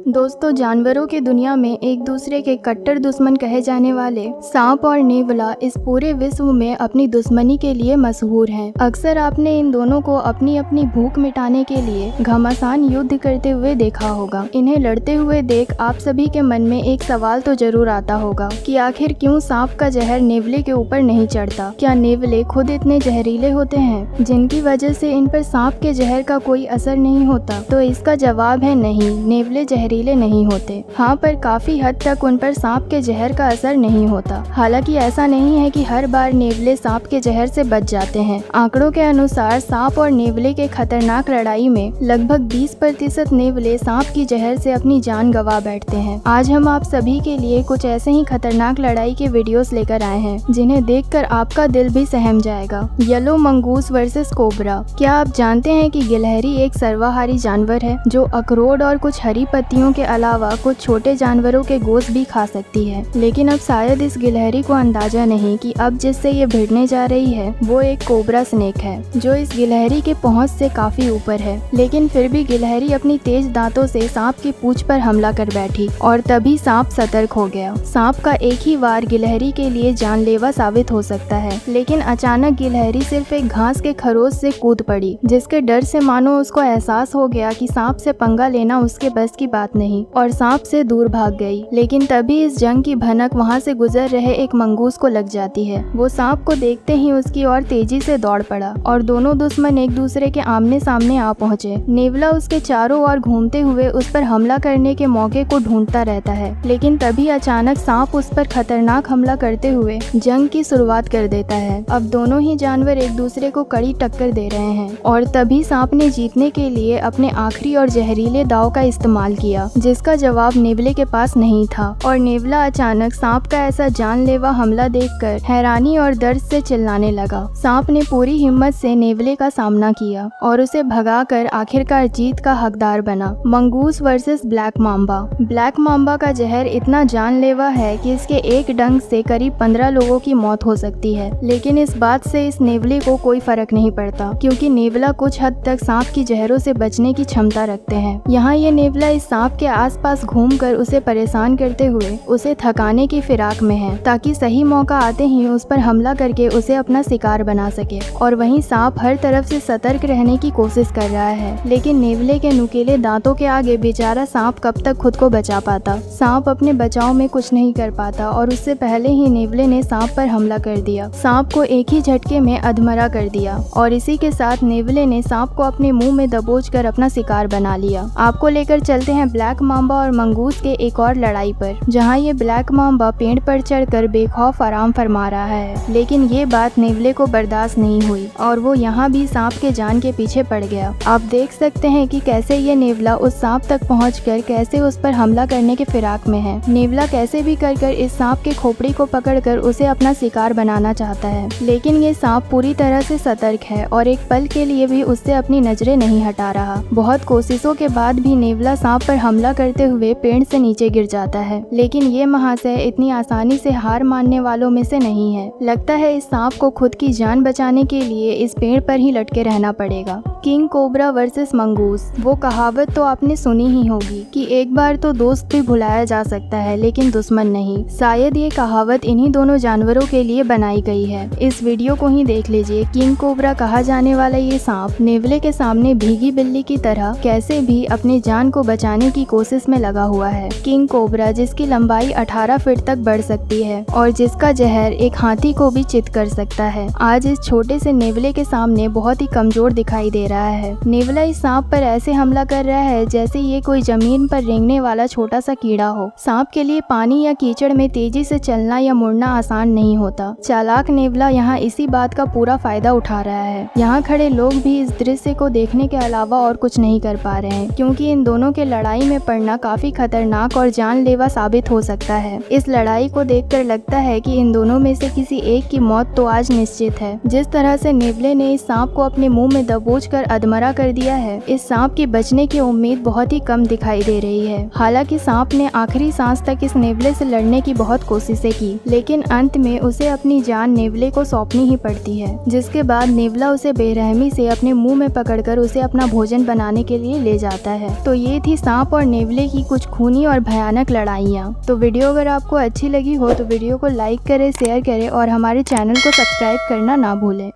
दोस्तों, जानवरों की दुनिया में एक दूसरे के कट्टर दुश्मन कहे जाने वाले सांप और नेवला इस पूरे विश्व में अपनी दुश्मनी के लिए मशहूर हैं। अक्सर आपने इन दोनों को अपनी अपनी भूख मिटाने के लिए घमासान युद्ध करते हुए देखा होगा। इन्हें लड़ते हुए देख आप सभी के मन में एक सवाल तो जरूर आता होगा कि आखिर क्यों सांप का जहर नेवले के ऊपर नहीं चढ़ता। क्या नेवले खुद इतने जहरीले होते हैं जिनकी वजह से इन पर सांप के जहर का कोई असर नहीं होता? तो इसका जवाब है नहीं, नेवले जहरीले नहीं होते। हाँ, पर काफी हद तक उन पर सांप के जहर का असर नहीं होता। हालांकि ऐसा नहीं है कि हर बार नेवले सांप के जहर से बच जाते हैं। आंकड़ों के अनुसार सांप और नेवले के खतरनाक लड़ाई में लगभग 20% नेवले सांप की जहर से अपनी जान गंवा बैठते हैं। आज हम आप सभी के लिए कुछ ऐसे ही खतरनाक लड़ाई के वीडियोस लेकर आए हैं जिन्हें देखकर आपका दिल भी सहम जाएगा। Yellow mongoose versus cobra. क्या आप जानते हैं कि गिलहरी एक सर्वाहारी जानवर है जो अखरोट और कुछ हरी पत्तियों के अलावा कुछ छोटे जानवरों के गोश्त भी खा सकती है। लेकिन अब शायद इस गिलहरी को अंदाजा नहीं कि अब जिससे ये भिड़ने जा रही है वो एक कोबरा स्नेक है जो इस गिलहरी के पहुंच से काफी ऊपर है। लेकिन फिर भी गिलहरी अपनी तेज दांतों से सांप की पूंछ पर हमला कर बैठी और तभी सांप सतर्क हो गया। सांप का एक ही वार गिलहरी के लिए जानलेवा साबित हो सकता है, लेकिन अचानक गिलहरी सिर्फ एक घास के खरोच से कूद पड़ी, जिसके डर से मानो उसको एहसास हो गया कि सांप से पंगा लेना उसके बस की बात नहीं, और सांप से दूर भाग गई। लेकिन तभी इस जंग की भनक वहां से गुजर रहे एक मंगूस को लग जाती है। वो सांप को देखते ही उसकी ओर तेजी से दौड़ पड़ा और दोनों दुश्मन एक दूसरे के आमने सामने आ पहुंचे। नेवला उसके चारों ओर घूमते हुए उस पर हमला करने के मौके को ढूंढता रहता है, लेकिन तभी अचानक सांप उस पर खतरनाक हमला करते हुए जंग की शुरुआत कर देता है। अब दोनों ही जानवर एक दूसरे को कड़ी टक्कर दे रहे हैं और तभी सांप ने जीतने के लिए अपने आखिरी और जहरीले दांव का इस्तेमाल किया, जिसका जवाब नेवले के पास नहीं था। और नेवला अचानक सांप का ऐसा जानलेवा हमला देखकर हैरानी और दर्द से चिल्लाने लगा। सांप ने पूरी हिम्मत से नेवले का सामना किया और उसे भगाकर आखिरकार जीत का हकदार बना। Mongoose versus black Mamba. Black Mamba का जहर इतना जानलेवा है कि इसके एक डंक से करीब 15 लोगों की मौत हो सकती है। लेकिन इस बात से इस नेवले को कोई फर्क नहीं पड़ता, क्योंकि नेवला कुछ हद तक सांप की जहरों से बचने की क्षमता रखते हैं। यहाँ ये नेवला इस सांप के आसपास घूमकर उसे परेशान करते हुए उसे थकाने की फिराक में है, ताकि सही मौका आते ही उस पर हमला करके उसे अपना शिकार बना सके। और वहीं सांप हर तरफ से सतर्क रहने की कोशिश कर रहा है, लेकिन नेवले के नुकीले दांतों के आगे बेचारा सांप कब तक खुद को बचा पाता। सांप अपने बचाव में कुछ नहीं कर पाता और उससे पहले ही नेवले ने सांप पर हमला कर दिया। सांप को एक ही झटके में अधमरा कर दिया और इसी के साथ नेवले ने सांप को अपने मुंह में दबोचकर अपना शिकार बना लिया। आपको लेकर चलते हैं ब्लैक मांबा और मंगूस के एक और लड़ाई पर, जहां ये ब्लैक मांबा पेड़ पर चढ़कर बेखौफ आराम फरमा रहा है। लेकिन ये बात नेवले को बर्दाश्त नहीं हुई और वो यहाँ भी सांप के जान के पीछे पड़ गया। आप देख सकते हैं कि कैसे ये नेवला उस सांप तक पहुंचकर कैसे उस पर हमला करने के फिराक में है। नेवला कैसे भी कर इस सांप के खोपड़ी को पकड़कर उसे अपना शिकार बनाना चाहता है, लेकिन ये सांप पूरी तरह से सतर्क है और एक पल के लिए भी उससे अपनी नजरें नहीं हटा रहा। बहुत कोशिशों के बाद भी नेवला सांप पर हमला करते हुए पेड़ से नीचे गिर जाता है, लेकिन ये महाशय इतनी आसानी से हार मानने वालों में से नहीं है। लगता है इस सांप को खुद की जान बचाने के लिए इस पेड़ पर ही लटके रहना पड़ेगा। King cobra versus mongoose. वो कहावत तो आपने सुनी ही होगी कि एक बार तो दोस्त भी भुलाया जा सकता है लेकिन दुश्मन नहीं। शायद ये कहावत इन्हीं दोनों जानवरों के लिए बनाई गई है। इस वीडियो को ही देख लीजिए। किंग कोबरा कहा जाने वाला ये सांप नेवले के सामने भीगी बिल्ली की तरह कैसे भी अपनी जान को बचाने की कोशिश में लगा हुआ है। किंग कोबरा, जिसकी लंबाई 18 फीट तक बढ़ सकती है और जिसका जहर एक हाथी को भी चित कर सकता है, आज इस छोटे से नेवले के सामने बहुत ही कमजोर दिखाई दे रहा है। नेवला इस सांप पर ऐसे हमला कर रहा है जैसे ये कोई जमीन पर रेंगने वाला छोटा सा कीड़ा हो। सांप के लिए पानी या कीचड़ में तेजी से चलना या मुड़ना आसान नहीं होता। चालाक नेवला यहाँ इसी बात का पूरा फायदा उठा रहा है। यहाँ खड़े लोग भी इस दृश्य को देखने के अलावा और कुछ नहीं कर पा रहे हैं, क्योंकि इन दोनों के लड़ाई में पड़ना काफी खतरनाक और जानलेवा साबित हो सकता है। इस लड़ाई को देखकर लगता है कि इन दोनों में से किसी एक की मौत तो आज निश्चित है। जिस तरह से नेवले ने इस सांप को अपने मुंह में दबोचकर अधमरा कर दिया है, इस सांप की बचने की उम्मीद बहुत ही कम दिखाई दे रही है। हालांकि सांप ने आखिरी सांस तक इस नेवले से लड़ने की बहुत कोशिशें की, लेकिन अंत में उसे अपनी जान नेवले को सौंपनी ही पड़ती है, जिसके बाद नेवला उसे बेरहमी से अपने मुंह में पकड़कर उसे अपना भोजन बनाने के लिए ले जाता है। तो ये थी सांप सांप और नेवले की कुछ खूनी और भयानक लड़ाइयाँ। तो वीडियो अगर आपको अच्छी लगी हो तो वीडियो को लाइक करें, शेयर करें और हमारे चैनल को सब्सक्राइब करना ना भूलें।